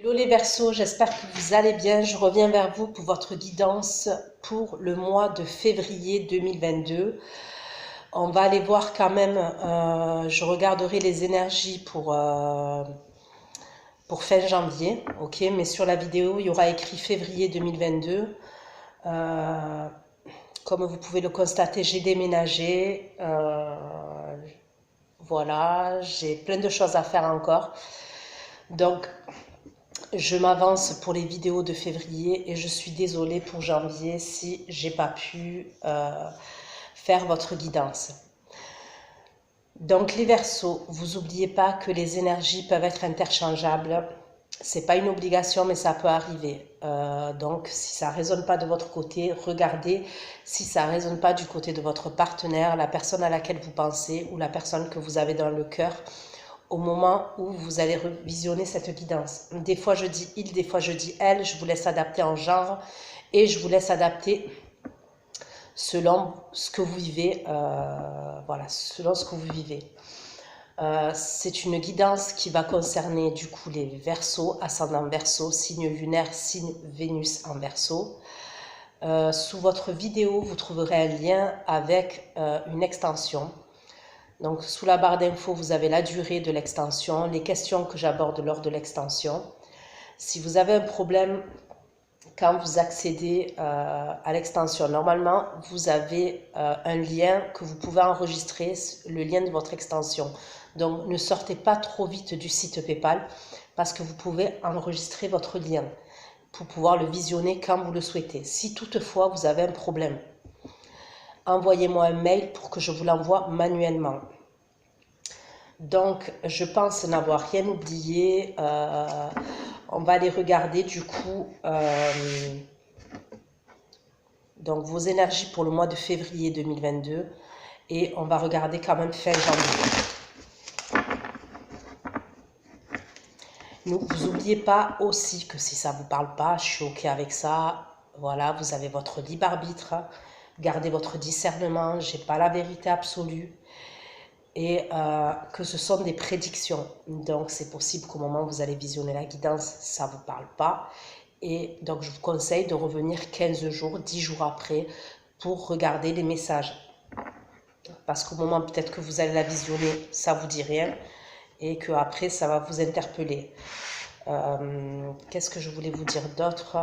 Hello les Verseaux, j'espère que vous allez bien. Je reviens vers vous pour votre guidance pour le mois de février 2022. On va aller voir quand même, je regarderai les énergies pour fin janvier, ok? Mais sur la vidéo, il y aura écrit février 2022. Comme vous pouvez le constater, j'ai déménagé. Voilà, j'ai plein de choses à faire encore. Donc, je m'avance pour les vidéos de février et je suis désolée pour janvier si j'ai pas pu faire votre guidance. Donc les Verseaux, vous n'oubliez pas que les énergies peuvent être interchangeables. C'est pas une obligation, mais ça peut arriver. Donc si ça résonne pas de votre côté, regardez si ça résonne pas du côté de votre partenaire, la personne à laquelle vous pensez ou la personne que vous avez dans le cœur au moment où vous allez visionner cette guidance. Des fois je dis il, des fois je dis elle, je vous laisse adapter en genre et je vous laisse adapter selon ce que vous vivez, voilà, selon ce que vous vivez. C'est une guidance qui va concerner du coup les Verseaux, ascendant Verseau, signe lunaire, signe Vénus en Verseau. Sous votre vidéo, vous trouverez un lien avec une extension. Donc sous la barre d'infos, vous avez la durée de l'extension, les questions que j'aborde lors de l'extension. Si vous avez un problème quand vous accédez à l'extension, normalement, vous avez un lien que vous pouvez enregistrer, le lien de votre extension. Donc, ne sortez pas trop vite du site PayPal parce que vous pouvez enregistrer votre lien pour pouvoir le visionner quand vous le souhaitez. Si toutefois vous avez un problème, envoyez-moi un mail pour que je vous l'envoie manuellement. Donc, je pense n'avoir rien oublié. On va aller regarder du coup donc vos énergies pour le mois de février 2022 et on va regarder quand même fin janvier. Vous n'oubliez pas aussi que si ça ne vous parle pas, je suis ok avec ça. Voilà, vous avez votre libre arbitre. Gardez votre discernement. J'ai pas la vérité absolue. Et que ce sont des prédictions. Donc c'est possible qu'au moment où vous allez visionner la guidance, ça ne vous parle pas. Et donc je vous conseille de revenir 15 jours, 10 jours après pour regarder les messages. Parce qu'au moment peut-être que vous allez la visionner, ça ne vous dit rien. Et qu'après, ça va vous interpeller. Qu'est-ce que je voulais vous dire d'autre?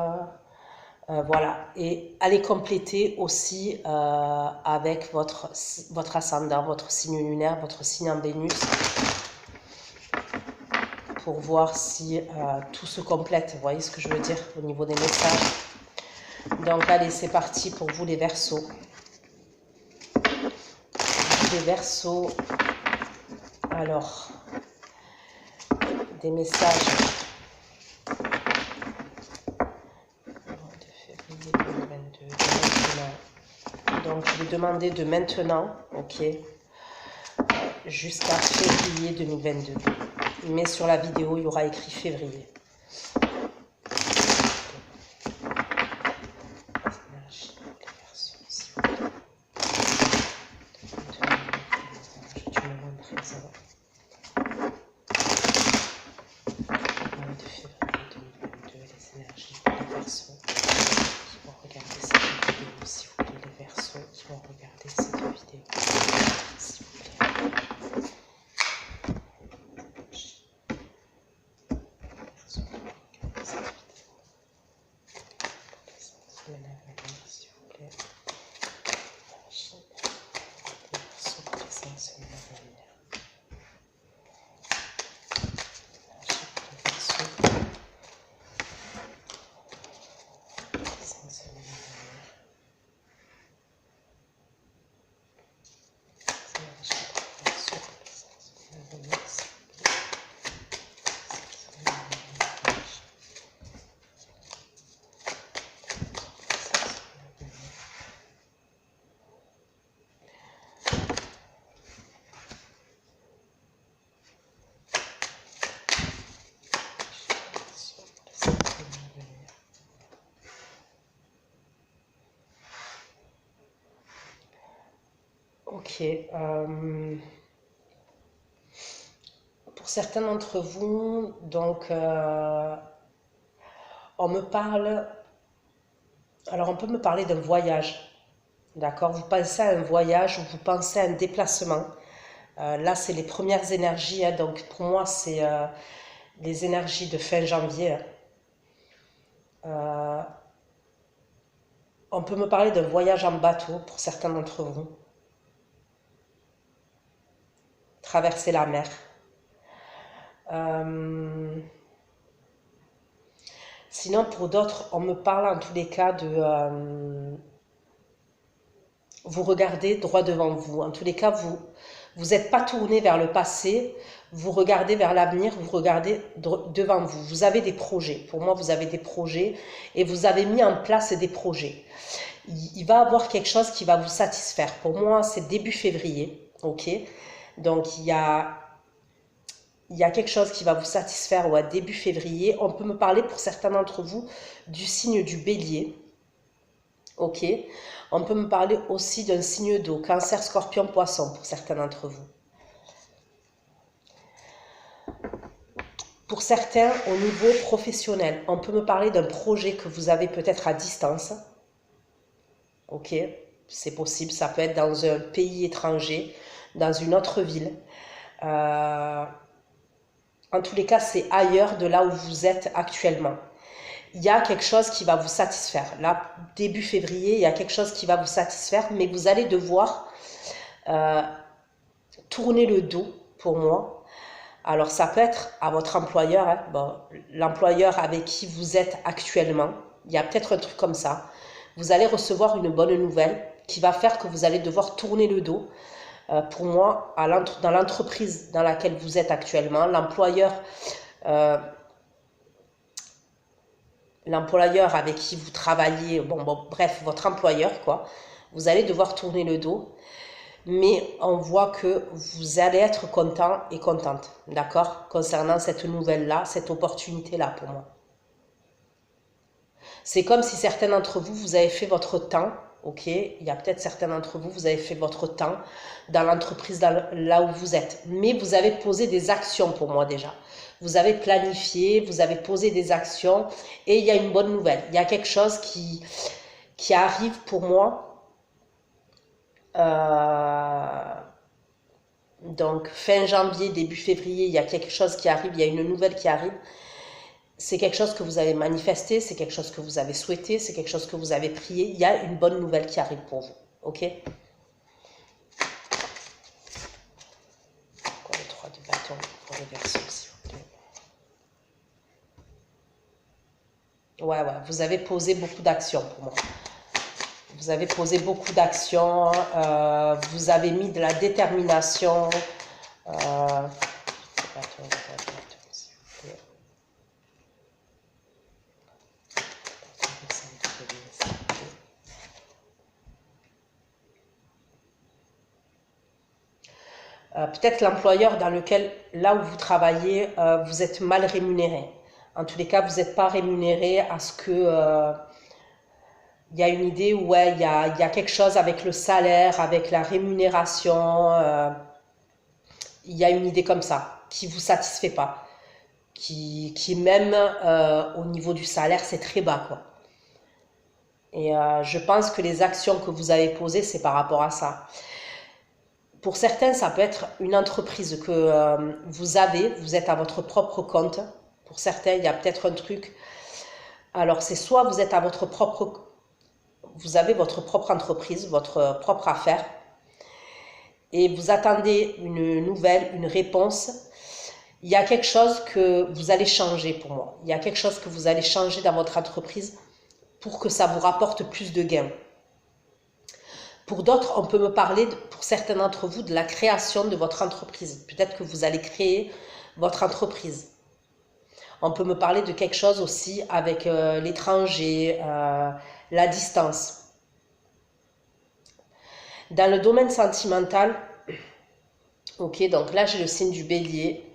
Voilà, et allez compléter aussi avec votre ascendant, votre signe lunaire, votre signe en Vénus, pour voir si tout se complète, vous voyez ce que je veux dire au niveau des messages. Donc allez, c'est parti pour vous les Verseaux. Les Verseaux, alors, des messages de février 2022, donc je vais demander de maintenant, ok, jusqu'à février 2022. Mais sur la vidéo, il y aura écrit février. Ok. Pour certains d'entre vous, donc on me parle, alors on peut me parler d'un voyage, d'accord? Vous pensez à un voyage ou vous pensez à un déplacement. Là, c'est les premières énergies, hein, donc pour moi, c'est les énergies de fin janvier. On peut me parler d'un voyage en bateau pour certains d'entre vous. Traverser la mer. Sinon, pour d'autres, on me parle en tous les cas de... vous regardez droit devant vous. En tous les cas, vous n'êtes pas tourné vers le passé, vous regardez vers l'avenir, vous regardez devant vous. Vous avez des projets. Pour moi, vous avez des projets et vous avez mis en place des projets. Il va y avoir quelque chose qui va vous satisfaire. Pour moi, c'est début février. Ok? Donc, il y a quelque chose qui va vous satisfaire ou à début février. On peut me parler pour certains d'entre vous du signe du bélier. Ok? On peut me parler aussi d'un signe d'eau, cancer, scorpion, poisson pour certains d'entre vous. Pour certains, au niveau professionnel, on peut me parler d'un projet que vous avez peut-être à distance. Ok? C'est possible, ça peut être dans un pays étranger, dans une autre ville. En tous les cas, c'est ailleurs de là où vous êtes actuellement. Il y a quelque chose qui va vous satisfaire. Là, début février, il y a quelque chose qui va vous satisfaire, mais vous allez devoir tourner le dos, pour moi. Alors, ça peut être à votre employeur, hein. Bon, l'employeur avec qui vous êtes actuellement. Il y a peut-être un truc comme ça. Vous allez recevoir une bonne nouvelle qui va faire que vous allez devoir tourner le dos. Pour moi, dans l'entreprise dans laquelle vous êtes actuellement, l'employeur avec qui vous travaillez, bref, votre employeur, quoi, vous allez devoir tourner le dos, mais on voit que vous allez être content et contente, d'accord, concernant cette nouvelle-là, cette opportunité-là pour moi. C'est comme si certains d'entre vous, vous avez fait votre temps, ok, il y a peut-être certains d'entre vous, vous avez fait votre temps dans l'entreprise là où vous êtes, mais vous avez posé des actions pour moi déjà. Vous avez planifié, vous avez posé des actions et il y a une bonne nouvelle. Il y a quelque chose qui arrive pour moi. Donc fin janvier, début février, il y a quelque chose qui arrive, il y a une nouvelle qui arrive. C'est quelque chose que vous avez manifesté, c'est quelque chose que vous avez souhaité, c'est quelque chose que vous avez prié. Il y a une bonne nouvelle qui arrive pour vous. Ok? Encore le 3 de bâton pour les versos, s'il vous plaît. Ouais, vous avez posé beaucoup d'actions pour moi. Vous avez posé beaucoup d'actions, vous avez mis de la détermination. Peut-être l'employeur là où vous travaillez, vous êtes mal rémunéré. En tous les cas, vous n'êtes pas rémunéré à ce que... il y a une idée où il y a quelque chose avec le salaire, avec la rémunération. Il y a une idée comme ça qui ne vous satisfait pas. Qui même au niveau du salaire, c'est très bas, quoi. Et je pense que les actions que vous avez posées, c'est par rapport à ça. Pour certains, ça peut être une entreprise que vous êtes à votre propre compte. Pour certains, il y a peut-être un truc. Alors, c'est soit vous êtes à vous avez votre propre entreprise, votre propre affaire, et vous attendez une nouvelle, une réponse. Il y a quelque chose que vous allez changer pour moi. Il y a quelque chose que vous allez changer dans votre entreprise pour que ça vous rapporte plus de gains. Pour d'autres, on peut me parler, pour certains d'entre vous, de la création de votre entreprise. Peut-être que vous allez créer votre entreprise. On peut me parler de quelque chose aussi avec l'étranger, la distance. Dans le domaine sentimental, ok, donc là j'ai le signe du bélier.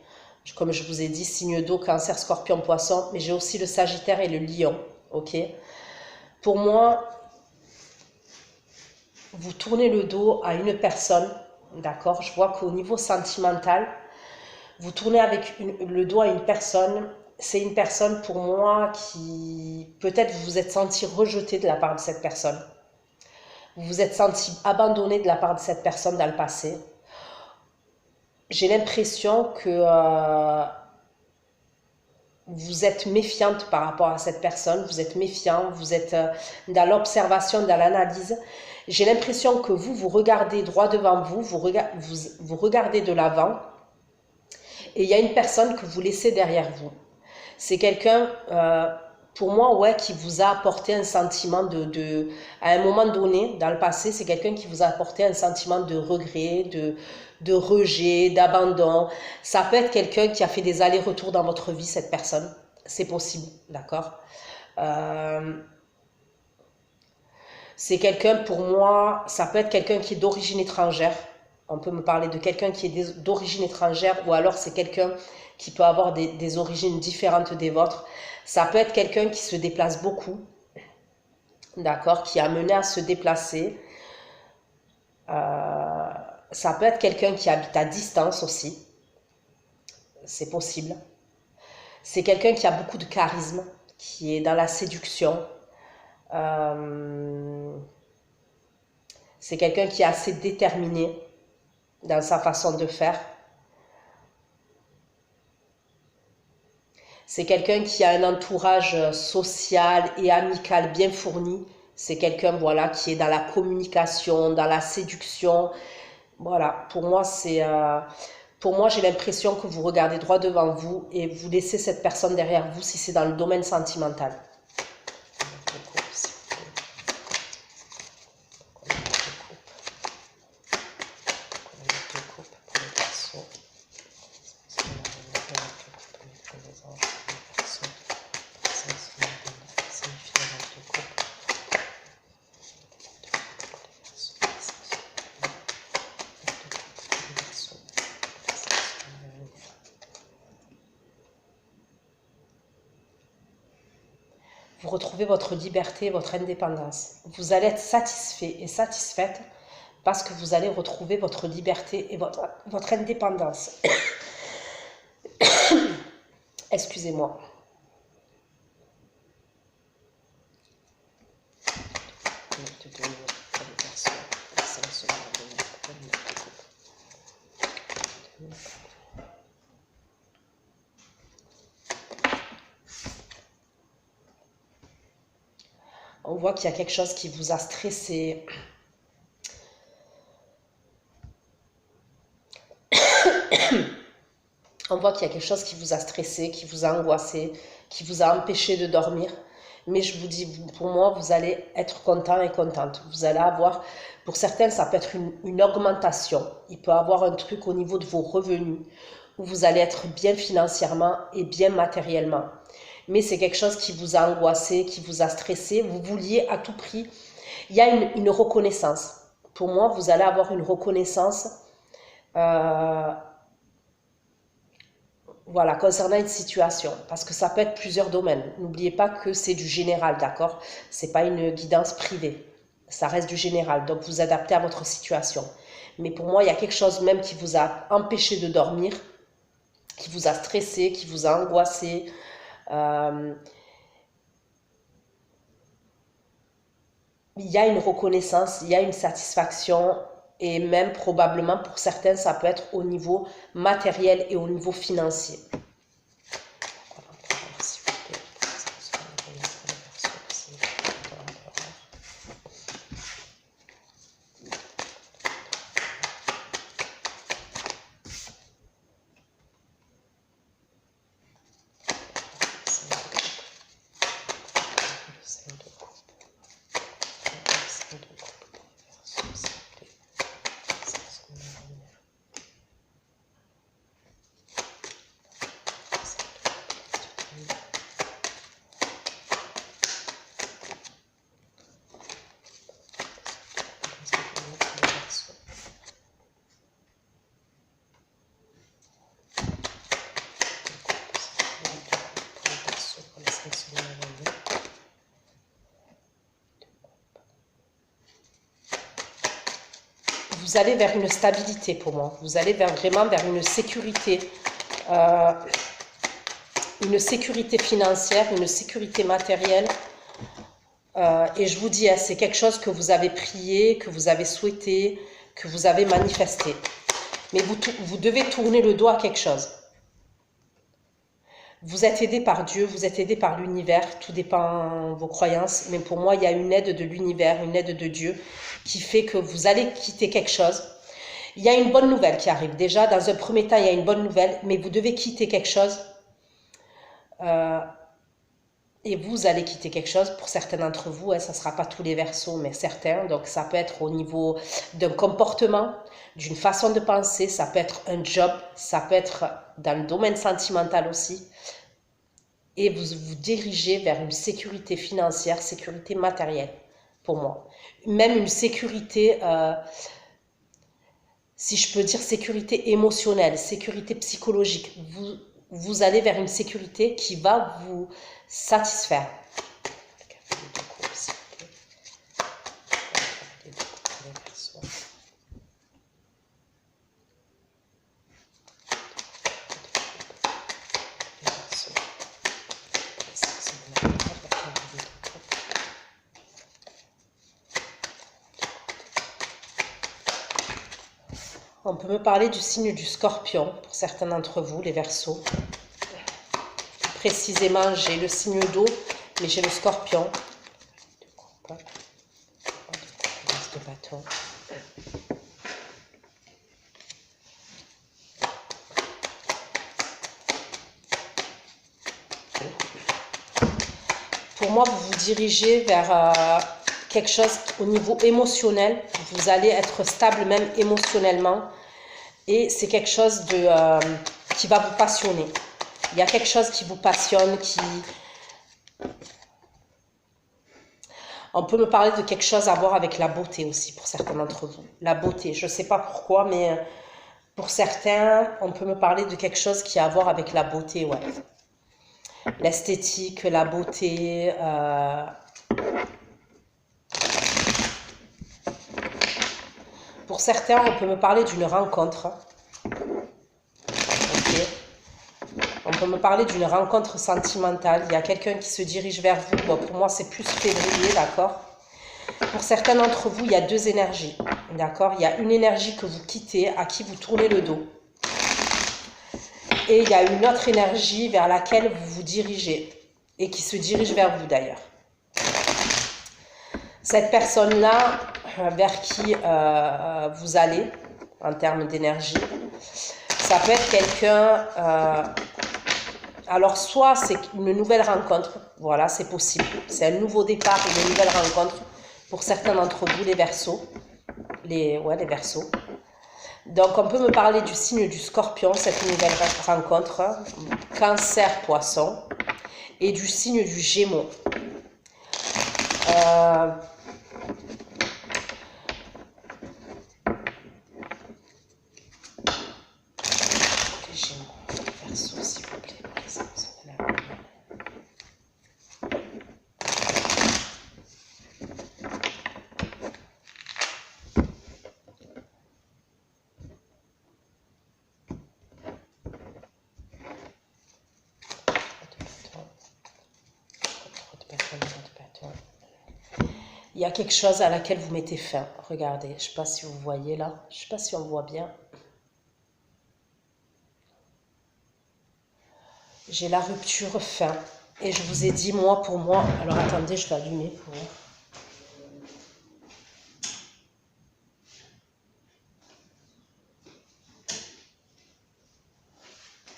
Comme je vous ai dit, signe d'eau, cancer, scorpion, poisson. Mais j'ai aussi le sagittaire et le lion, ok. Pour moi... vous tournez le dos à une personne, d'accord? Je vois qu'au niveau sentimental, vous tournez avec le dos à une personne c'est une personne pour moi qui, peut-être vous vous êtes senti rejeté de la part de cette personne. Vous vous êtes senti abandonné de la part de cette personne dans le passé. J'ai l'impression que vous êtes méfiante par rapport à cette personne, vous êtes méfiant, vous êtes dans l'observation, dans l'analyse. J'ai l'impression que vous regardez droit devant vous, vous regardez de l'avant, et il y a une personne que vous laissez derrière vous. C'est quelqu'un, pour moi, ouais, qui vous a apporté un sentiment à un moment donné, dans le passé, c'est quelqu'un qui vous a apporté un sentiment de regret, de rejet, d'abandon. Ça peut être quelqu'un qui a fait des allers-retours dans votre vie, cette personne. C'est possible, d'accord? C'est quelqu'un, pour moi, ça peut être quelqu'un qui est d'origine étrangère. On peut me parler de quelqu'un qui est d'origine étrangère, ou alors c'est quelqu'un qui peut avoir des origines différentes des vôtres. Ça peut être quelqu'un qui se déplace beaucoup, d'accord, qui est amené à se déplacer. Ça peut être quelqu'un qui habite à distance aussi. C'est possible. C'est quelqu'un qui a beaucoup de charisme, qui est dans la séduction. C'est quelqu'un qui est assez déterminé dans sa façon de faire. C'est quelqu'un qui a un entourage social et amical bien fourni. C'est quelqu'un, voilà, qui est dans la communication, dans la séduction. Voilà, pour moi, j'ai l'impression que vous regardez droit devant vous et vous laissez cette personne derrière vous si c'est dans le domaine sentimental. Vous retrouvez votre liberté, votre indépendance. Vous allez être satisfait et satisfaite parce que vous allez retrouver votre liberté et votre indépendance. Excusez-moi. On voit qu'il y a quelque chose qui vous a stressé. On voit qu'il y a quelque chose qui vous a stressé, qui vous a angoissé, qui vous a empêché de dormir. Mais je vous dis, pour moi, vous allez être content et contente. Vous allez avoir, pour certains, ça peut être une augmentation. Il peut y avoir un truc au niveau de vos revenus, où vous allez être bien financièrement et bien matériellement. Mais c'est quelque chose qui vous a angoissé, qui vous a stressé. Vous vouliez à tout prix. Il y a une reconnaissance. Pour moi, vous allez avoir une reconnaissance voilà, concernant une situation, parce que ça peut être plusieurs domaines. N'oubliez pas que c'est du général, d'accord? C'est pas une guidance privée. Ça reste du général, donc vous adaptez à votre situation. Mais pour moi, il y a quelque chose même qui vous a empêché de dormir, qui vous a stressé, qui vous a angoissé. Il y a une reconnaissance, il y a une satisfaction. Et même probablement pour certains, ça peut être au niveau matériel et au niveau financier. Vous allez vers une stabilité pour moi. Vous allez vraiment vers une sécurité. une sécurité financière, une sécurité matérielle. Et je vous dis, c'est quelque chose que vous avez prié, que vous avez souhaité, que vous avez manifesté. Mais vous devez tourner le dos à quelque chose. Vous êtes aidé par Dieu, vous êtes aidé par l'univers, tout dépend de vos croyances. Mais pour moi, il y a une aide de l'univers, une aide de Dieu qui fait que vous allez quitter quelque chose. Il y a une bonne nouvelle qui arrive. Déjà, dans un premier temps, il y a une bonne nouvelle, mais vous devez quitter quelque chose. Et vous allez quitter quelque chose. Pour certains d'entre vous, ça ne sera pas tous les verseaux, mais certains. Donc, ça peut être au niveau d'un comportement, d'une façon de penser. Ça peut être un job. Ça peut être dans le domaine sentimental aussi. Et vous vous dirigez vers une sécurité financière, sécurité matérielle, pour moi. Même une sécurité... si je peux dire sécurité émotionnelle, sécurité psychologique, vous allez vers une sécurité qui va vous satisfaire. On peut me parler du signe du Scorpion, pour certains d'entre vous, les Verseaux. Précisément, j'ai le signe d'eau, mais j'ai le Scorpion. Pour moi, vous vous dirigez vers quelque chose au niveau émotionnel. Vous allez être stable même émotionnellement. Et c'est quelque chose qui va vous passionner. Il y a quelque chose qui vous passionne, On peut me parler de quelque chose à voir avec la beauté aussi, pour certains d'entre vous. La beauté, je ne sais pas pourquoi, mais pour certains, on peut me parler de quelque chose qui a à voir avec la beauté, ouais. L'esthétique, la beauté... Pour certains, on peut me parler d'une rencontre. Okay. On peut me parler d'une rencontre sentimentale. Il y a quelqu'un qui se dirige vers vous. Bon, pour moi, c'est plus février, d'accord? Pour certains d'entre vous, il y a deux énergies, d'accord? Il y a une énergie que vous quittez, à qui vous tournez le dos. Et il y a une autre énergie vers laquelle vous vous dirigez. Et qui se dirige vers vous, d'ailleurs. Cette personne-là, vers qui vous allez, en termes d'énergie, ça peut être quelqu'un... alors, soit c'est une nouvelle rencontre, voilà, c'est possible. C'est un nouveau départ, une nouvelle rencontre. Pour certains d'entre vous, les Verseaux. Les Verseaux. Donc, on peut me parler du signe du Scorpion, cette nouvelle rencontre. Cancer, Poisson. Et du signe du Gémeaux. Il y a quelque chose à laquelle vous mettez fin. Regardez, je ne sais pas si vous voyez là. Je ne sais pas si on voit bien. J'ai la rupture fin. Et je vous ai dit, moi, pour moi... Alors, attendez, je vais allumer pour voir.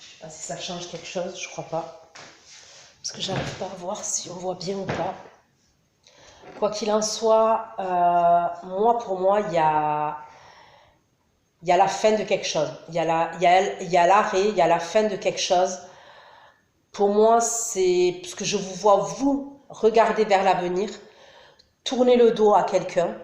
Je ne sais pas si ça change quelque chose, je crois pas. Parce que j'arrive pas à voir si on voit bien ou pas. Quoi qu'il en soit, moi, pour moi, il y a la fin de quelque chose. Il y a l'arrêt, il y a la fin de quelque chose. Pour moi, c'est parce que je vous vois, vous, regarder vers l'avenir, tourner le dos à quelqu'un.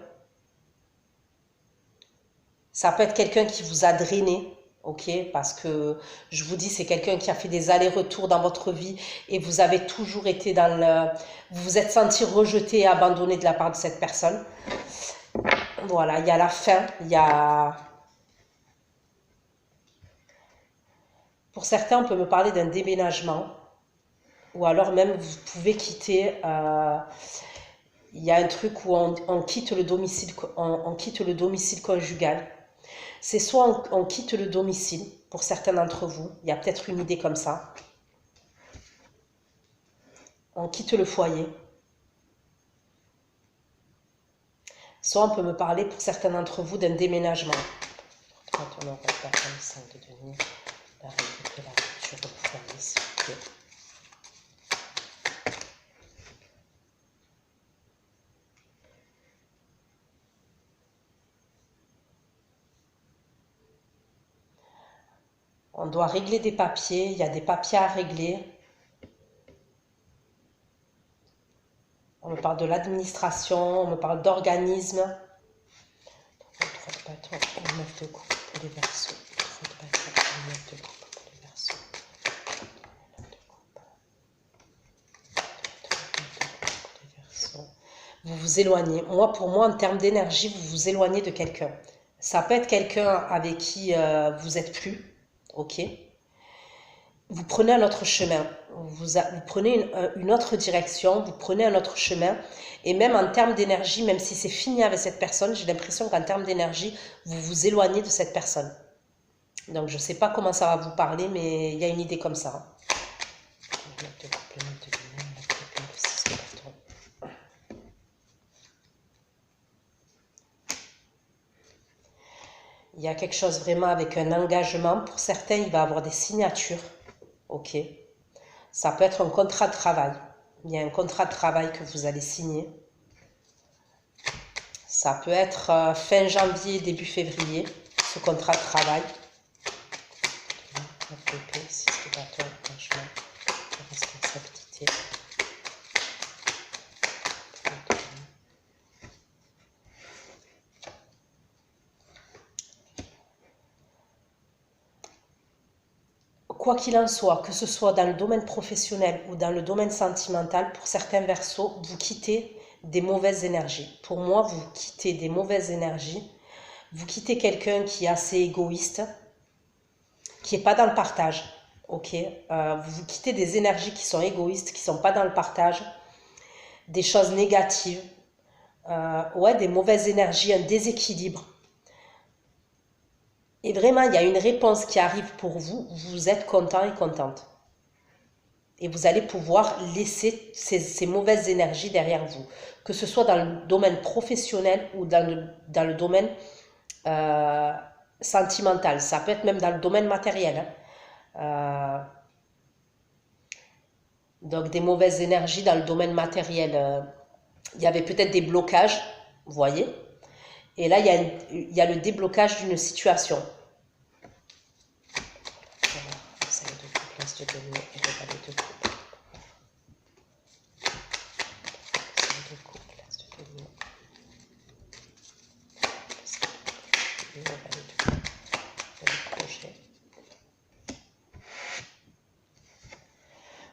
Ça peut être quelqu'un qui vous a drainé, ok? Parce que, je vous dis, c'est quelqu'un qui a fait des allers-retours dans votre vie et vous avez toujours été dans le... Vous vous êtes senti rejeté et abandonné de la part de cette personne. Voilà, il y a la fin, il y a... Pour certains, on peut me parler d'un déménagement. ou alors même vous pouvez quitter, il y a un truc où on quitte le domicile, on quitte le domicile conjugal. C'est soit on quitte le domicile, pour certains d'entre vous, il y a peut-être une idée comme ça. On quitte le foyer. Soit on peut me parler pour certains d'entre vous d'un déménagement. On va faire comme ça de devenir la règle de la rupture au foyer, s'il vous plaît. On doit régler des papiers, il y a des papiers à régler. On me parle de l'administration, on me parle d'organisme. 3 de bâton et 9 de coupe pour les Verseaux. 3 de bâton et 9 de coupe pour les Verseaux. 9 de coupe. 9 de coupe pour les Verseaux. Vous vous éloignez. Moi, pour moi, en termes d'énergie, vous vous éloignez de quelqu'un. Ça peut être quelqu'un avec qui vous n'êtes plus. Ok. Vous prenez un autre chemin, vous prenez une autre direction, vous prenez un autre chemin, et même en termes d'énergie, même si c'est fini avec cette personne, j'ai l'impression qu'en termes d'énergie, vous vous éloignez de cette personne. Donc je ne sais pas comment ça va vous parler, mais il y a une idée comme ça. Il y a quelque chose vraiment avec un engagement. Pour certains, il va y avoir des signatures. Ok. Ça peut être un contrat de travail. Il y a un contrat de travail que vous allez signer. Ça peut être fin janvier, début février, ce contrat de travail. Responsabilité. Quoi qu'il en soit, que ce soit dans le domaine professionnel ou dans le domaine sentimental, pour certains Verseaux, vous quittez des mauvaises énergies. Pour moi, vous quittez des mauvaises énergies. Vous quittez quelqu'un qui est assez égoïste, qui n'est pas dans le partage. Ok, vous quittez des énergies qui sont égoïstes, qui ne sont pas dans le partage, des choses négatives, ouais, des mauvaises énergies, un déséquilibre. Et vraiment, il y a une réponse qui arrive pour vous, vous êtes content et contente. Et vous allez pouvoir laisser ces mauvaises énergies derrière vous. Que ce soit dans le domaine professionnel ou dans le domaine sentimental. Ça peut être même dans le domaine matériel. Donc des mauvaises énergies dans le domaine matériel. Il y avait peut-être des blocages, vous voyez. Et là, il y a le déblocage d'une situation.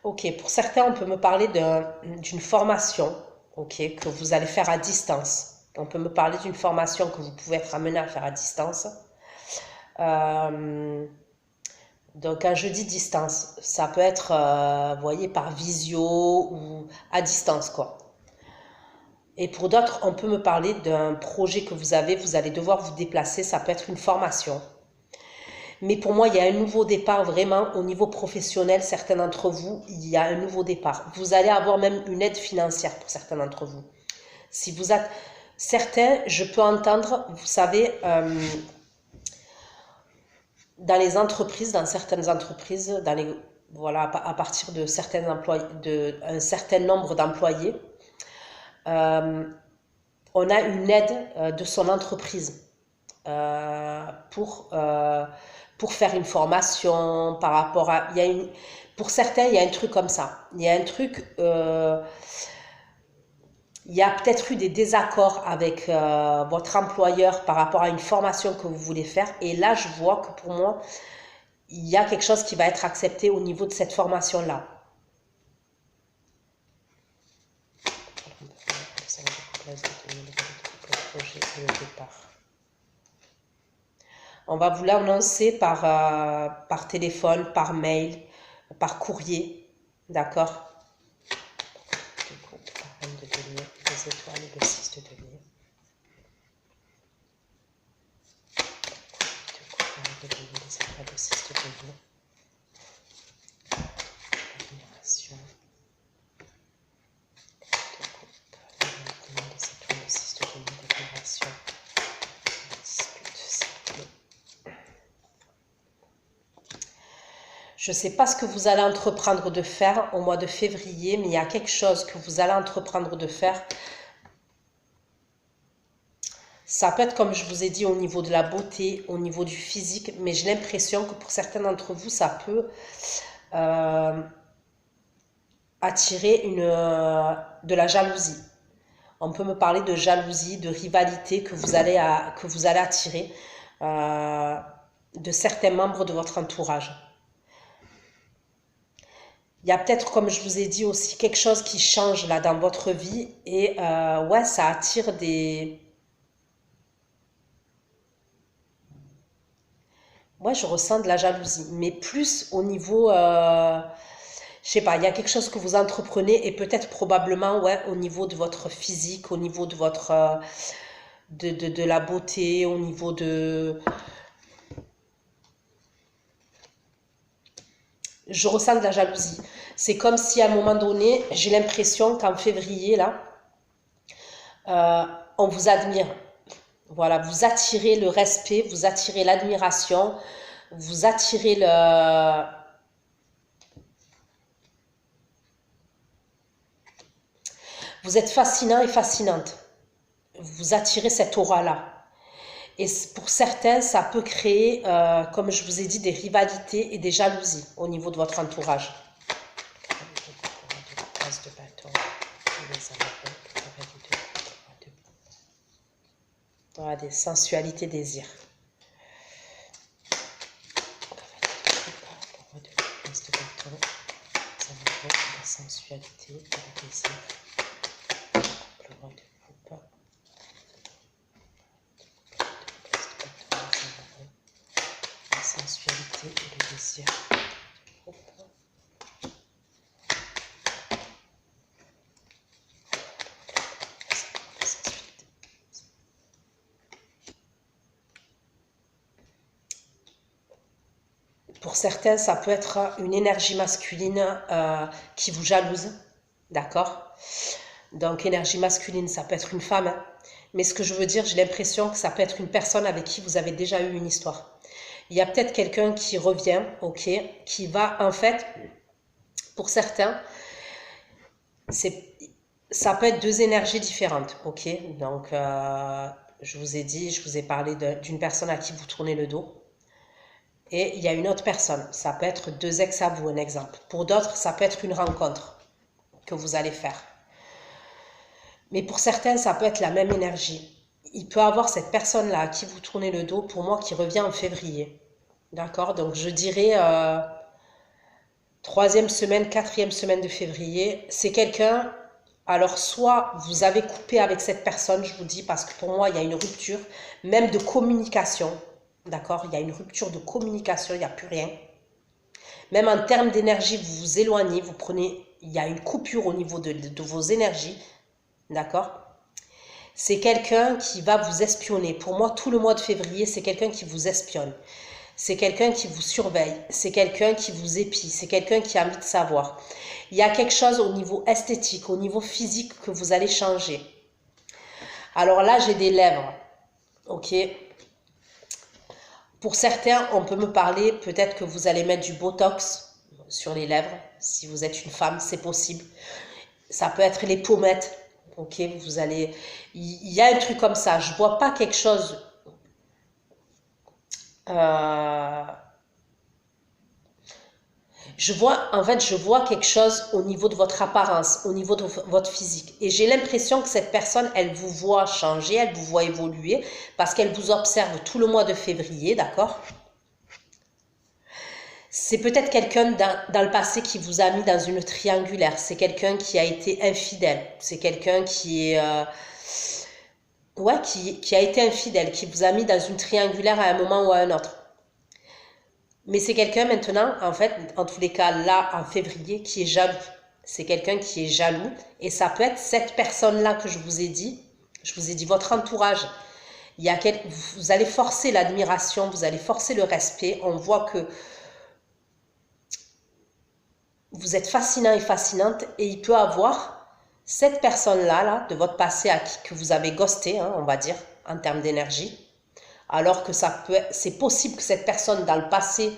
Ok, pour certains, on peut me parler d'une formation, ok, que vous allez faire à distance. On peut me parler d'une formation que vous pouvez être amené à faire à distance. Donc, quand je dis distance, ça peut être, vous voyez, par visio ou à distance, quoi. Et pour d'autres, on peut me parler d'un projet que vous avez, vous allez devoir vous déplacer, ça peut être une formation. Mais pour moi, il y a un nouveau départ vraiment au niveau professionnel. Certains d'entre vous, il y a un nouveau départ. Vous allez avoir même une aide financière pour certains d'entre vous. Si vous êtes... Certains, je peux entendre, vous savez, dans les entreprises, dans certaines entreprises, voilà, à partir de certains employés, un certain nombre d'employés, on a une aide de son entreprise pour faire une formation par rapport à... pour certains, il y a un truc comme ça. Il y a un truc... il y a peut-être eu des désaccords avec votre employeur par rapport à une formation que vous voulez faire. Et là, je vois que pour moi, il y a quelque chose qui va être accepté au niveau de cette formation-là. On va vous l'annoncer par téléphone, par mail, par courrier. D'accord ? les étoiles et le 6 de denier. Les étoiles, le 6 de denier. L'admiration. De coupe, les étoiles, le 6 de denier, l'admiration. La dispute, cercle. Je ne sais pas ce que vous allez entreprendre de faire au mois de février, mais il y a quelque chose que vous allez entreprendre de faire. Ça peut être, comme je vous ai dit, au niveau de la beauté, au niveau du physique, mais j'ai l'impression que pour certains d'entre vous, ça peut attirer de la jalousie. On peut me parler de jalousie, de rivalité que vous allez attirer de certains membres de votre entourage. Il y a peut-être, comme je vous ai dit aussi, quelque chose qui change là dans votre vie et ouais, ça attire des... Moi, je ressens de la jalousie, mais plus au niveau... je sais pas, il y a quelque chose que vous entreprenez et peut-être probablement, ouais, au niveau de votre physique, au niveau de votre... de la beauté, au niveau de... Je ressens de la jalousie. C'est comme si à un moment donné, j'ai l'impression qu'en février, là, on vous admire. Voilà, vous attirez le respect, vous attirez l'admiration, vous attirez le... Vous êtes fascinant et fascinante. Vous attirez cette aura-là. Et pour certains, ça peut créer, comme je vous ai dit, des rivalités et des jalousies au niveau de votre entourage. Voilà, des sensualités, désirs. La sensualité, le désir. Le roi de coupe. La sensualité et le désir. Pour certains, ça peut être une énergie masculine qui vous jalouse, d'accord? Donc, énergie masculine, ça peut être une femme, hein. Mais ce que je veux dire, j'ai l'impression que ça peut être une personne avec qui vous avez déjà eu une histoire. Il y a peut-être quelqu'un qui revient, ok, qui va, en fait, pour certains, ça peut être deux énergies différentes, ok? Donc, je vous ai dit, je vous ai parlé d'une personne à qui vous tournez le dos. Et il y a une autre personne, ça peut être deux ex à vous, un exemple. Pour d'autres, ça peut être une rencontre que vous allez faire. Mais pour certains, ça peut être la même énergie. Il peut avoir cette personne-là à qui vous tournez le dos, pour moi, qui revient en février. D'accord? Donc, je dirais 3e semaine, 4e semaine de février. C'est quelqu'un... Alors, soit vous avez coupé avec cette personne, je vous dis, parce que pour moi, il y a une rupture, même de communication. D'accord? Il y a une rupture de communication, il n'y a plus rien. Même en termes d'énergie, vous vous éloignez, vous prenez... Il y a une coupure au niveau de vos énergies. D'accord? C'est quelqu'un qui va vous espionner. Pour moi, tout le mois de février, c'est quelqu'un qui vous espionne. C'est quelqu'un qui vous surveille. C'est quelqu'un qui vous épie. C'est quelqu'un qui a envie de savoir. Il y a quelque chose au niveau esthétique, au niveau physique que vous allez changer. Alors là, j'ai des lèvres. Ok? Pour certains, on peut me parler, peut-être que vous allez mettre du Botox sur les lèvres. Si vous êtes une femme, c'est possible. Ça peut être les pommettes. Ok, vous allez... Il y a un truc comme ça. Je vois pas quelque chose... Je vois quelque chose au niveau de votre apparence, au niveau de votre physique. Et j'ai l'impression que cette personne, elle vous voit changer, elle vous voit évoluer, parce qu'elle vous observe tout le mois de février, d'accord? C'est peut-être quelqu'un dans le passé qui vous a mis dans une triangulaire. C'est quelqu'un qui a été infidèle. C'est quelqu'un qui est... ouais, qui a été infidèle, qui vous a mis dans une triangulaire à un moment ou à un autre. Mais c'est quelqu'un maintenant, en fait, en tous les cas, là, en février, qui est jaloux. C'est quelqu'un qui est jaloux. Et ça peut être cette personne-là que je vous ai dit. Je vous ai dit votre entourage. Vous allez forcer l'admiration, vous allez forcer le respect. On voit que vous êtes fascinant et fascinante. Et il peut avoir cette personne-là, là, de votre passé que vous avez ghosté, hein, on va dire, en termes d'énergie. Alors que c'est possible que cette personne dans le passé,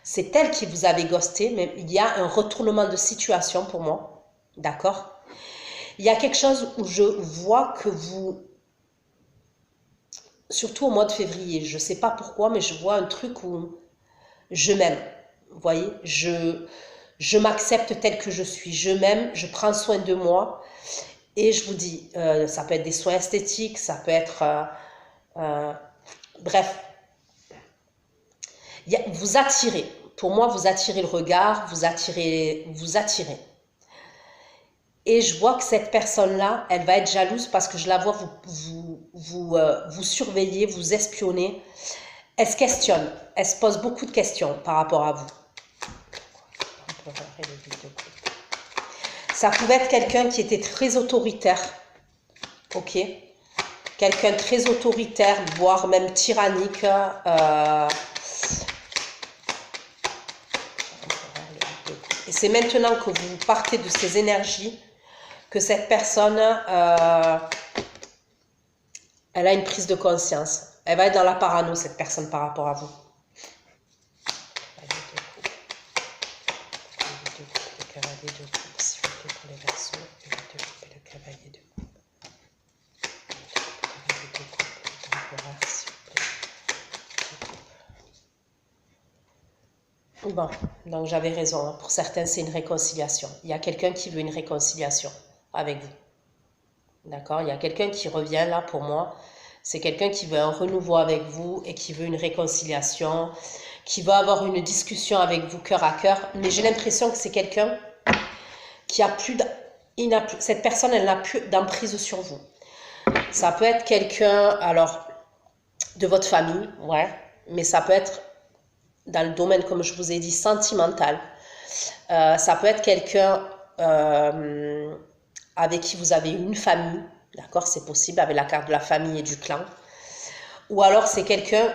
c'est elle qui vous avait ghosté, mais il y a un retournement de situation pour moi, d'accord? Il y a quelque chose où je vois que vous, surtout au mois de février, je ne sais pas pourquoi, mais je vois un truc où je m'aime, vous voyez? Je m'accepte tel que je suis, je m'aime, je prends soin de moi, et je vous dis, ça peut être des soins esthétiques, ça peut être... bref, vous attirez. Pour moi, vous attirez le regard, vous attirez. Et je vois que cette personne-là, elle va être jalouse parce que je la vois vous surveiller, vous espionner. Elle se questionne, elle se pose beaucoup de questions par rapport à vous. Ça pouvait être quelqu'un qui était très autoritaire, ok? Quelqu'un de très autoritaire, voire même tyrannique. Et c'est maintenant que vous partez de ces énergies que cette personne, elle a une prise de conscience. Elle va être dans la parano, cette personne, par rapport à vous. Bon, donc j'avais raison. Pour certains, c'est une réconciliation. Il y a quelqu'un qui veut une réconciliation avec vous. D'accord? Il y a quelqu'un qui revient là pour moi. C'est quelqu'un qui veut un renouveau avec vous et qui veut une réconciliation, qui veut avoir une discussion avec vous cœur à cœur. Mais j'ai l'impression que c'est quelqu'un qui a plus... cette personne, elle n'a plus d'emprise sur vous. Ça peut être quelqu'un, alors, de votre famille, ouais, mais ça peut être dans le domaine, comme je vous ai dit, sentimental. Ça peut être quelqu'un avec qui vous avez une famille, d'accord, c'est possible, avec la carte de la famille et du clan. Ou alors c'est quelqu'un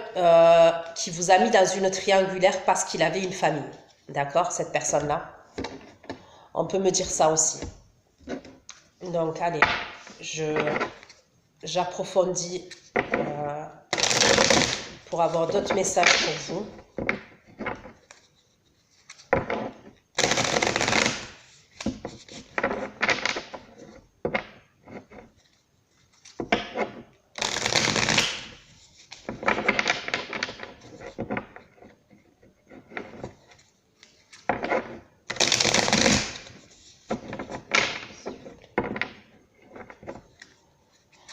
qui vous a mis dans une triangulaire parce qu'il avait une famille, d'accord, cette personne-là. On peut me dire ça aussi. Donc, allez, j'approfondis pour avoir d'autres messages pour vous.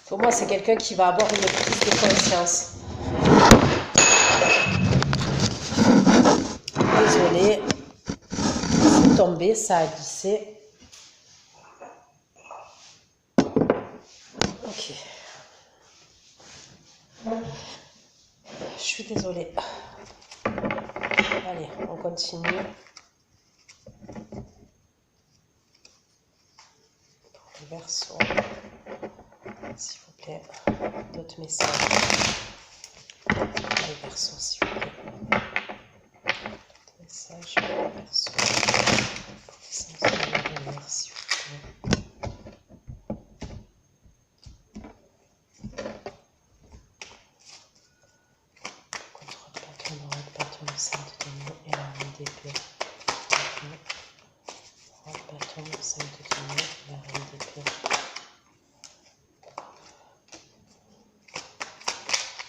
Pour moi, c'est quelqu'un qui va avoir une prise de conscience. Désolée, c'est tombé, ça a glissé. Ok. Je suis désolée. Allez, on continue. Pour le Verseau, s'il vous plaît, d'autres messages. Les Verseaux, s'il vous plaît. D'autres messages pour les Verseaux. Pour les sens de l'avenir, s'il vous plaît. Contre Platon, Roche, Platon, le Saint-Denis et la Reine d'épée. Roche, Platon, le Saint-Denis et la Reine d'épée.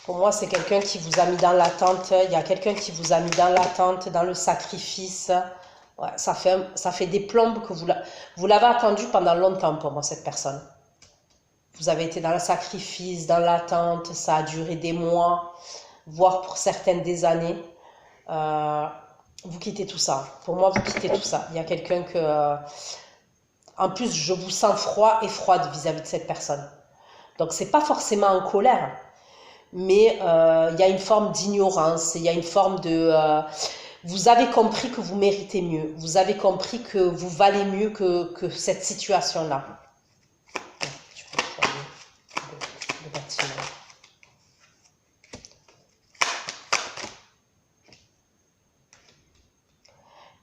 Pour moi, c'est quelqu'un qui vous a mis dans l'attente. Il y a quelqu'un qui vous a mis dans l'attente, dans le sacrifice. Ouais, ça fait des plombes que vous l'avez attendu pendant longtemps pour moi, cette personne. Vous avez été dans le sacrifice, dans l'attente. Ça a duré des mois, voire pour certaines des années. Vous quittez tout ça. Pour moi, vous quittez tout ça. Il y a quelqu'un que... en plus, je vous sens froid et froide vis-à-vis de cette personne. Donc, c'est pas forcément en colère. Mais il y a une forme d'ignorance, il y a une forme de... Vous avez compris que vous méritez mieux. Vous avez compris que vous valez mieux que cette situation-là. Le bâtiment.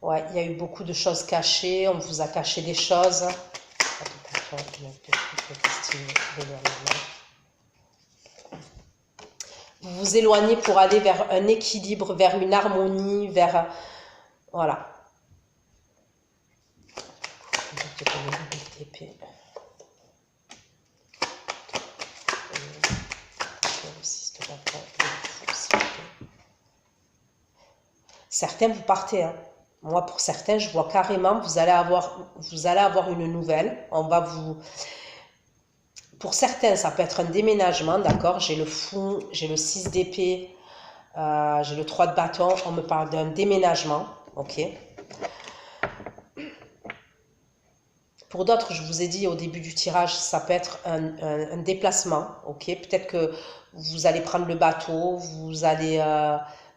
Ouais, il y a eu beaucoup de choses cachées. On vous a caché des choses. Vous vous éloignez pour aller vers un équilibre, vers une harmonie, vers... Voilà. Certains, vous partez. Hein. Moi, pour certains, je vois carrément, vous allez avoir une nouvelle. On va vous... Pour certains, ça peut être un déménagement, d'accord? J'ai le fou, j'ai le 6 d'épée, j'ai le 3 de bâton. On me parle d'un déménagement, ok? Pour d'autres, je vous ai dit au début du tirage, ça peut être un déplacement, ok? Peut-être que vous allez prendre le bateau, vous allez...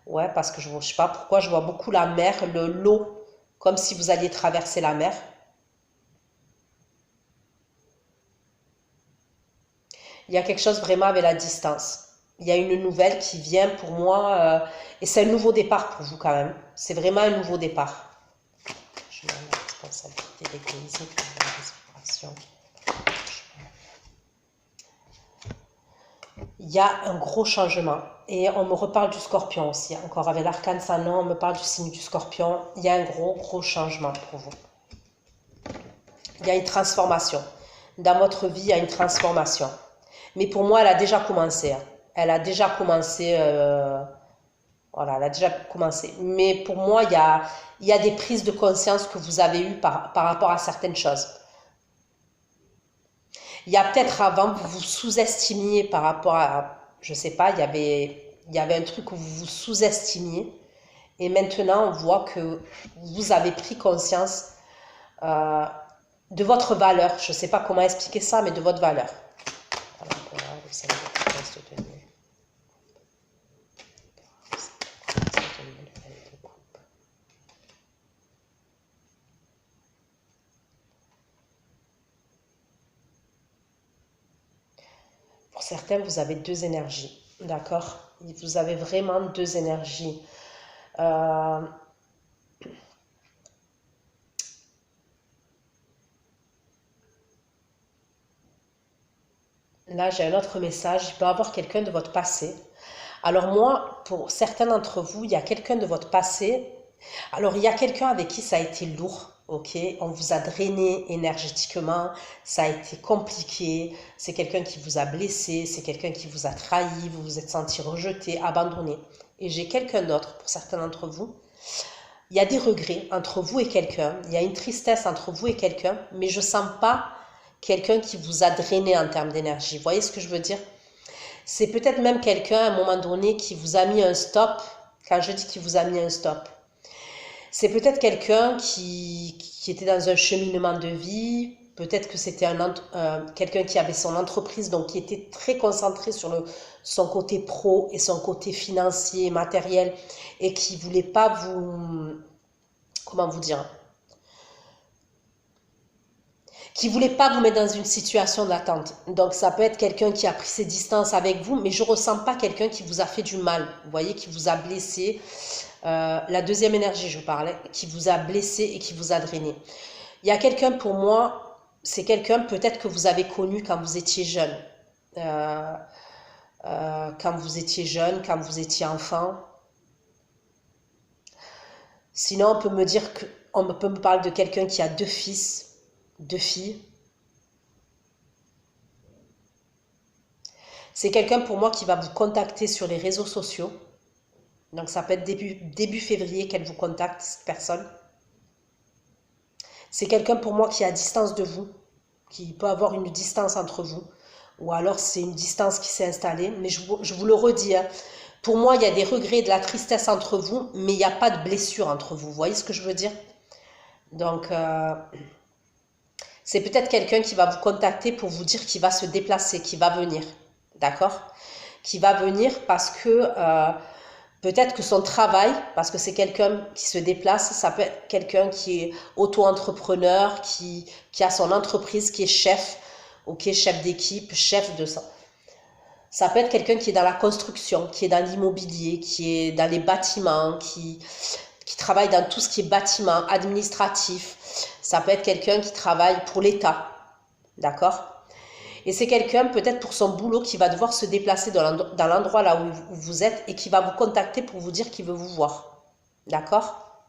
ouais, parce que je ne sais pas pourquoi, je vois beaucoup la mer, l'eau, comme si vous alliez traverser la mer. Il y a quelque chose vraiment avec la distance. Il y a une nouvelle qui vient pour moi, et c'est un nouveau départ pour vous quand même. C'est vraiment un nouveau départ. Je mets la responsabilité d'égoïsme pour la respiration. Il y a un gros changement. Et on me reparle du scorpion aussi. Encore avec l'arcane Sanon, on me parle du signe du scorpion. Il y a un gros changement pour vous. Il y a une transformation. Dans votre vie, il y a une transformation. Mais pour moi, elle a déjà commencé. Hein. Elle a déjà commencé. Voilà, elle a déjà commencé. Mais pour moi, il y a des prises de conscience que vous avez eues par rapport à certaines choses. Il y a peut-être avant, vous vous sous-estimiez par rapport à, je sais pas, il y avait un truc où vous vous sous-estimiez. Et maintenant, on voit que vous avez pris conscience de votre valeur. Je ne sais pas comment expliquer ça, mais de votre valeur. Pour certains, vous avez deux énergies, d'accord? Vous avez vraiment deux énergies. Là, j'ai un autre message. Il peut y avoir quelqu'un de votre passé. Alors moi, pour certains d'entre vous, il y a quelqu'un de votre passé. Alors, il y a quelqu'un avec qui ça a été lourd, ok? On vous a drainé énergétiquement, ça a été compliqué. C'est quelqu'un qui vous a blessé, c'est quelqu'un qui vous a trahi, vous vous êtes senti rejeté, abandonné. Et j'ai quelqu'un d'autre, pour certains d'entre vous. Il y a des regrets entre vous et quelqu'un. Il y a une tristesse entre vous et quelqu'un, mais je ne sens pas quelqu'un qui vous a drainé en termes d'énergie. Vous voyez ce que je veux dire? C'est peut-être même quelqu'un à un moment donné qui vous a mis un stop. Quand je dis qu'il vous a mis un stop, c'est peut-être quelqu'un qui était dans un cheminement de vie. Peut-être que c'était quelqu'un qui avait son entreprise, donc qui était très concentré sur son côté pro et son côté financier, matériel, et qui ne voulait pas vous... Comment vous dire? Qui ne voulait pas vous mettre dans une situation d'attente. Donc ça peut être quelqu'un qui a pris ses distances avec vous, mais je ne ressens pas quelqu'un qui vous a fait du mal, vous voyez, qui vous a blessé. La deuxième énergie, je parlais, qui vous a blessé et qui vous a drainé. Il y a quelqu'un pour moi, c'est quelqu'un peut-être que vous avez connu quand vous étiez jeune. Quand vous étiez jeune, quand vous étiez enfant. Sinon, on peut me parler de quelqu'un qui a deux fils, deux filles. C'est quelqu'un pour moi qui va vous contacter sur les réseaux sociaux. Donc ça peut être début février qu'elle vous contacte, cette personne. C'est quelqu'un pour moi qui est à distance de vous, qui peut avoir une distance entre vous. Ou alors c'est une distance qui s'est installée. Mais je vous le redis, hein, pour moi il y a des regrets, de la tristesse entre vous, mais il n'y a pas de blessure entre vous. Vous voyez ce que je veux dire? Donc c'est peut-être quelqu'un qui va vous contacter pour vous dire qu'il va se déplacer, qu'il va venir. D'accord? Qui va venir parce que Peut-être que son travail, parce que c'est quelqu'un qui se déplace, ça peut être quelqu'un qui est auto-entrepreneur, qui a son entreprise, qui est chef, ok, chef d'équipe, chef de ça. Ça peut être quelqu'un qui est dans la construction, qui est dans l'immobilier, qui est dans les bâtiments, qui travaille dans tout ce qui est bâtiment, administratif. Ça peut être quelqu'un qui travaille pour l'État, d'accord? Et c'est quelqu'un, peut-être pour son boulot, qui va devoir se déplacer dans l'endroit là où vous êtes et qui va vous contacter pour vous dire qu'il veut vous voir. D'accord?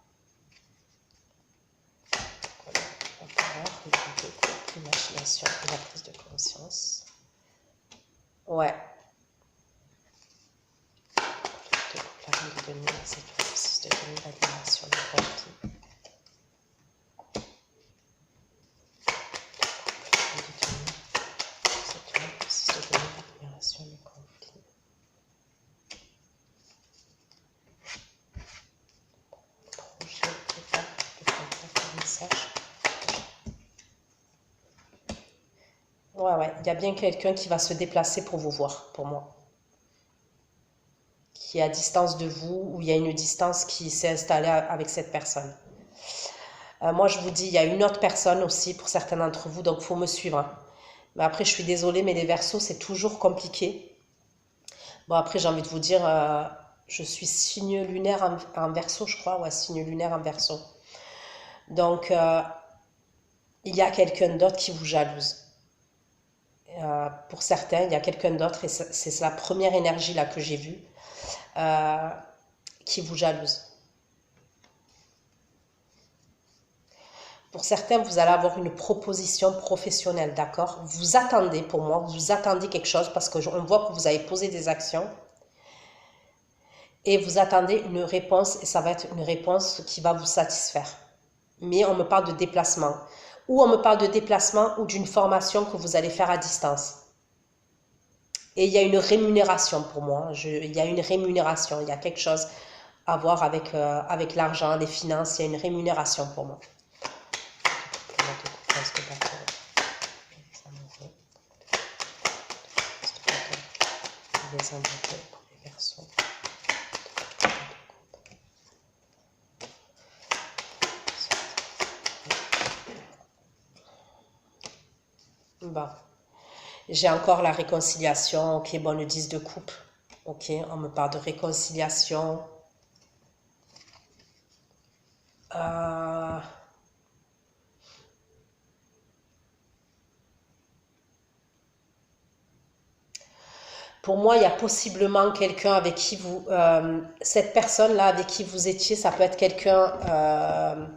L'imagination et la prise de conscience. Ouais. La règle de nuit, c'est le processus de l'admiration du conflit. Ouais, il y a bien quelqu'un qui va se déplacer pour vous voir, pour moi. Qui est à distance de vous, ou il y a une distance qui s'est installée avec cette personne. Moi, je vous dis, il y a une autre personne aussi pour certains d'entre vous, donc il faut me suivre. Hein. Mais après, je suis désolée, mais les Verseaux, c'est toujours compliqué. Bon, après, j'ai envie de vous dire, je suis signe lunaire en Verseau, je crois. Ouais, signe lunaire en Verseau. Donc, il y a quelqu'un d'autre qui vous jalouse. Pour certains, il y a quelqu'un d'autre, et c'est la première énergie là que j'ai vue, qui vous jalouse. Pour certains, vous allez avoir une proposition professionnelle, d'accord? Vous attendez, pour moi, vous attendez quelque chose parce qu'on voit que vous avez posé des actions et vous attendez une réponse et ça va être une réponse qui va vous satisfaire. Mais on me parle de déplacement. Ou on me parle de déplacement ou d'une formation que vous allez faire à distance. Et il y a une rémunération pour moi. Il y a une rémunération, il y a quelque chose à voir avec l'argent, les finances, il y a une rémunération pour moi. Les amoureux pour les Verseaux. Bon. J'ai encore la réconciliation. Ok, bon, le 10 de coupe. Ok, on me parle de réconciliation. Pour moi, il y a possiblement quelqu'un avec qui vous... cette personne-là avec qui vous étiez, ça peut être quelqu'un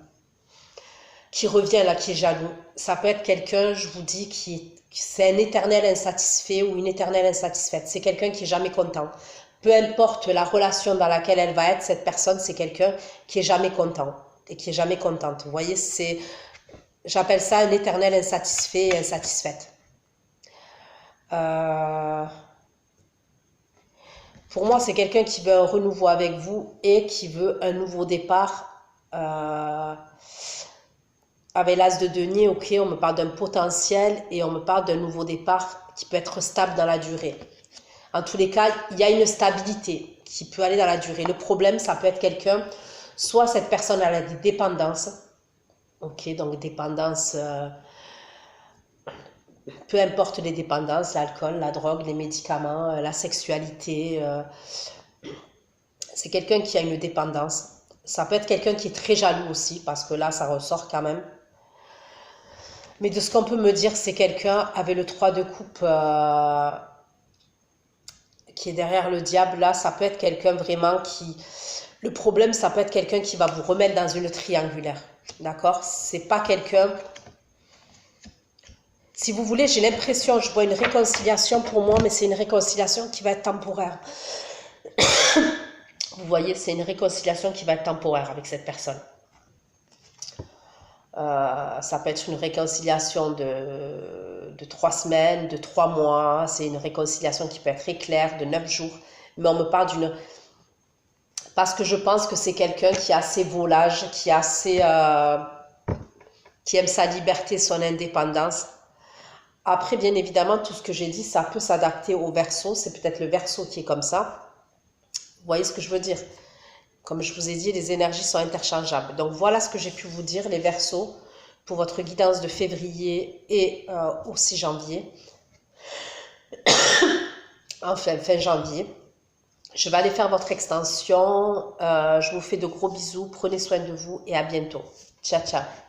qui revient là, qui est jaloux. Ça peut être quelqu'un, je vous dis, c'est un éternel insatisfait ou une éternelle insatisfaite. C'est quelqu'un qui est jamais content. Peu importe la relation dans laquelle elle va être, cette personne, c'est quelqu'un qui est jamais content et qui est jamais contente. Vous voyez, j'appelle ça un éternel insatisfait et insatisfaite. Pour moi, c'est quelqu'un qui veut un renouveau avec vous et qui veut un nouveau départ. Avec l'as de denier, ok, on me parle d'un potentiel et on me parle d'un nouveau départ qui peut être stable dans la durée. En tous les cas, il y a une stabilité qui peut aller dans la durée. Le problème, ça peut être quelqu'un, soit cette personne elle a des dépendances, ok, donc dépendance, peu importe les dépendances, l'alcool, la drogue, les médicaments, la sexualité, c'est quelqu'un qui a une dépendance. Ça peut être quelqu'un qui est très jaloux aussi, parce que là, ça ressort quand même. Mais de ce qu'on peut me dire, c'est quelqu'un avec le 3 de coupe qui est derrière le diable. Là, ça peut être quelqu'un vraiment qui... Le problème, ça peut être quelqu'un qui va vous remettre dans une triangulaire. D'accord? C'est pas quelqu'un... Si vous voulez, j'ai l'impression, je vois une réconciliation pour moi, mais c'est une réconciliation qui va être temporaire. Vous voyez, c'est une réconciliation qui va être temporaire avec cette personne. Ça peut être une réconciliation de 3 semaines, de 3 mois. C'est une réconciliation qui peut être éclair, de 9 jours. Mais on me parle d'une... Parce que je pense que c'est quelqu'un qui a assez volage, qui aime sa liberté, son indépendance. Après, bien évidemment, tout ce que j'ai dit, ça peut s'adapter au Verseau. C'est peut-être le Verseau qui est comme ça. Vous voyez ce que je veux dire? Comme je vous ai dit, les énergies sont interchangeables. Donc voilà ce que j'ai pu vous dire, les Verseaux, pour votre guidance de février et aussi janvier. Enfin, fin janvier. Je vais aller faire votre extension. Je vous fais de gros bisous. Prenez soin de vous et à bientôt. Ciao, ciao.